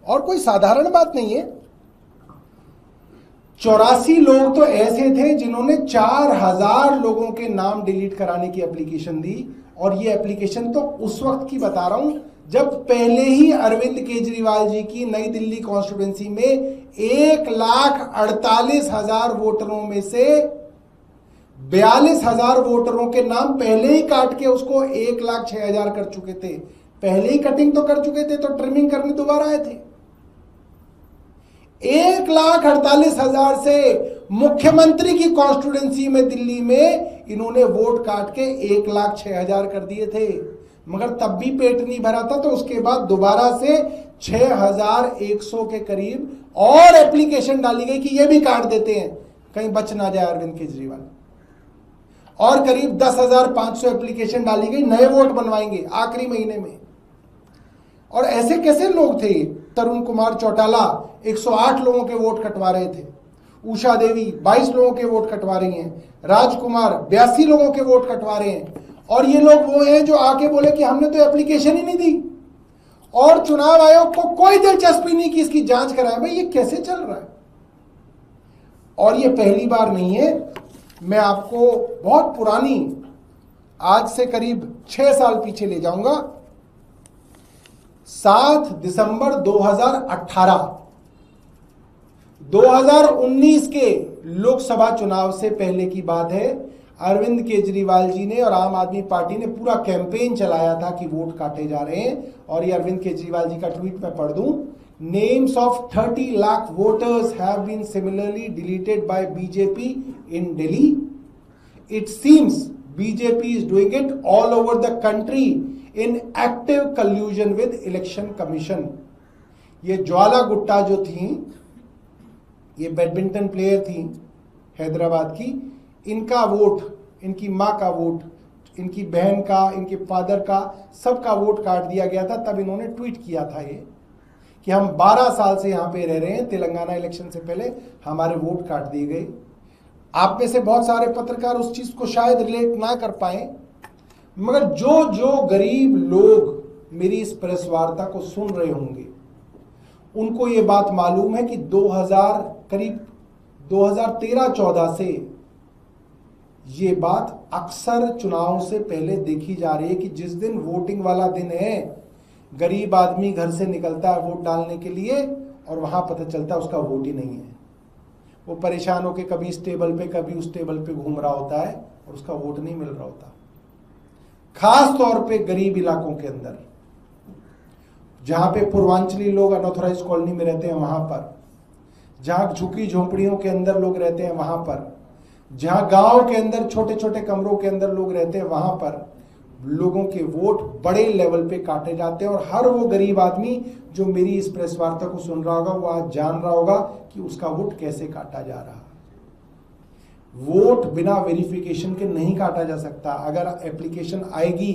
और कोई साधारण बात नहीं है। 84 लोग तो ऐसे थे जिन्होंने 4000 लोगों के नाम डिलीट कराने की एप्लीकेशन दी, और ये एप्लीकेशन तो उस वक्त की बता रहा हूं जब पहले ही अरविंद केजरीवाल जी की नई दिल्ली कॉन्स्टिट्यूएंसी में 1,48,000 वोटरों में से 42,000 वोटरों के नाम पहले ही काट के उसको 1,06,000 कर चुके थे। पहले ही कटिंग तो कर चुके थे, तो ट्रिमिंग करने दोबारा आए थे। 1,48,000 से मुख्यमंत्री की कॉन्स्टिट्यूएंसी में दिल्ली में इन्होंने वोट काट के 1,06,000 कर दिए थे, मगर तब भी पेट नहीं भरा था। तो उसके बाद दोबारा से 6,100 के करीब और एप्लीकेशन डाली गई कि ये भी काट देते हैं, कहीं बच ना जाए अरविंद केजरीवाल। और करीब 10,500 एप्लीकेशन डाली गई, नए वोट बनवाएंगे आखिरी महीने में। और ऐसे कैसे लोग थे? तरुण कुमार चौटाला 108 लोगों के वोट कटवा रहे थे, उषा देवी 22 लोगों के वोट कटवा रही हैं, राजकुमार 82 लोगों के वोट कटवा रहे हैं। और ये लोग वो हैं जो आके बोले कि हमने तो एप्लीकेशन ही नहीं दी, और चुनाव आयोग को कोई दिलचस्पी नहीं कि इसकी जांच कराए। भाई ये कैसे चल रहा है? और ये पहली बार नहीं है। मैं आपको बहुत पुरानी, आज से करीब 6 साल पीछे ले जाऊंगा। 7 दिसंबर 2019 के लोकसभा चुनाव से पहले की बात है। अरविंद केजरीवाल जी ने और आम आदमी पार्टी ने पूरा कैंपेन चलाया था कि वोट काटे जा रहे हैं। और ये अरविंद केजरीवाल जी का ट्वीट मैं पढ़ दूं। Names of 30 lakh voters have been similarly deleted by BJP in Delhi. It seems BJP is doing it all over the country in active collusion with election commission. ये ज्वाला गुट्टा जो थी, ये बैडमिंटन प्लेयर थी हैदराबाद की, इनका वोट, इनकी मां का वोट, इनकी बहन का, इनके फादर का, सबका वोट काट दिया गया था। तब इन्होंने ट्वीट किया था ये कि हम 12 साल से यहां पे रह रहे हैं, तेलंगाना इलेक्शन से पहले हमारे वोट काट दिए गए। आप में से बहुत सारे पत्रकार उस चीज को शायद रिलेट ना कर पाए, मगर जो गरीब लोग मेरी इस प्रेस वार्ता को सुन रहे होंगे उनको ये बात मालूम है कि करीब 2013-14 से ये बात अक्सर चुनाव से पहले देखी जा रही है कि जिस दिन वोटिंग वाला दिन है, गरीब आदमी घर से निकलता है वोट डालने के लिए और वहां पता चलता है उसका वोट ही नहीं है। वो परेशान होकर कभी इस टेबल पे कभी उस टेबल पे घूम रहा होता है और उसका वोट नहीं मिल रहा होता। खास तौर पे गरीब इलाकों के अंदर, जहां पे पूर्वांचली लोग अनऑथराइज कॉलोनी में रहते हैं वहां पर, जहां झुकी झोंपड़ियों के अंदर लोग रहते हैं वहां पर, जहां गांव के अंदर छोटे छोटे कमरों के अंदर लोग रहते हैं वहां पर लोगों के वोट बड़े लेवल पे काटे जाते हैं। और हर वो गरीब आदमी जो मेरी इस प्रेस वार्ता को सुन रहा होगा वो आज जान रहा होगा कि उसका वोट कैसे काटा जा रहा है। वोट बिना वेरिफिकेशन के नहीं काटा जा सकता। अगर एप्लीकेशन आएगी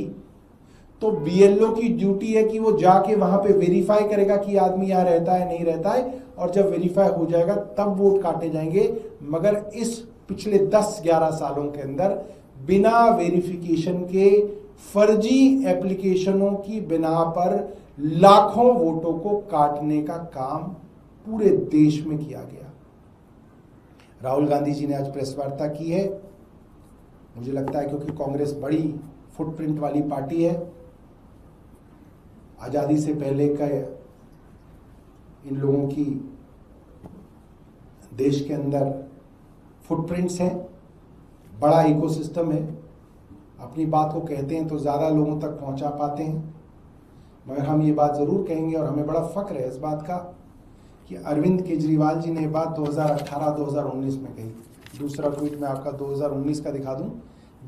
तो बीएलओ की ड्यूटी है कि वो जाके वहां पे वेरीफाई करेगा कि आदमी यहाँ रहता है नहीं रहता है, और जब वेरीफाई हो जाएगा तब वोट काटे जाएंगे। मगर इस पिछले 10-11 सालों के अंदर बिना वेरिफिकेशन के फर्जी एप्लीकेशनों की बिना पर लाखों वोटों को काटने का काम पूरे देश में किया गया। राहुल गांधी जी ने आज प्रेस वार्ता की है। मुझे लगता है क्योंकि कांग्रेस बड़ी फुटप्रिंट वाली पार्टी है, आजादी से पहले का इन लोगों की देश के अंदर फुटप्रिंट्स हैं, बड़ा इकोसिस्टम है, अपनी बात को कहते हैं तो ज़्यादा लोगों तक पहुंचा पाते हैं। मगर हम ये बात ज़रूर कहेंगे और हमें बड़ा फख्र है इस बात का कि अरविंद केजरीवाल जी ने ये बात 2018-2019 में कही। दूसरा ट्वीट मैं आपका 2019 का दिखा दूं।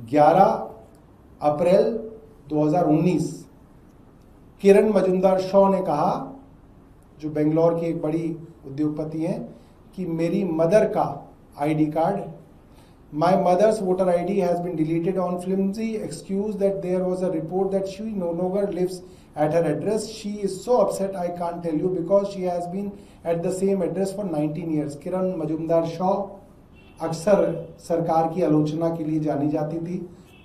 11 अप्रैल 2019 किरण मजुमदार शॉ ने कहा, जो बेंगलोर की एक बड़ी उद्योगपति हैं, कि मेरी मदर का ID card, my mother's voter ID has been deleted on flimsy excuse that there was a report that she no longer lives at her address. She is so upset I can't tell you because she has been at the same address for 19 years. किरण मजुमदार शॉ अक्सर सरकार की आलोचना के लिए जानी जाती थी,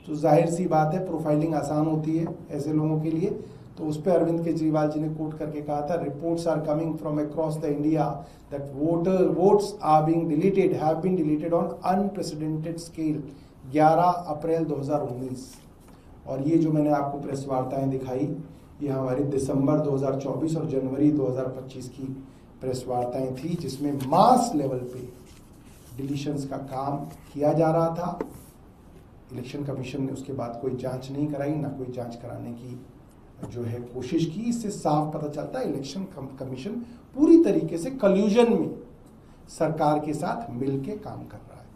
तो जाहिर सी बात है प्रोफाइलिंग आसान होती है ऐसे लोगों के लिए। तो उस पर अरविंद केजरीवाल जी ने कोट करके कहा था, reports are coming from across the India that votes are being deleted, have been deleted on unprecedented scale 11 April 2019। और ये जो मैंने आपको प्रेस वार्ताएं दिखाई, ये हमारी दिसंबर 2024 और जनवरी 2025 की प्रेस वार्ताएं थी, जिसमें मास लेवल पे डिलीशंस का काम किया जा रहा था। इलेक्शन कमीशन ने उसके बाद कोई जांच नहीं कराई, ना कोई जांच कराने की जो है कोशिश की। इससे साफ पता चलता है इलेक्शन कमीशन पूरी तरीके से कल्यूजन में सरकार के साथ मिलके काम कर रहा है।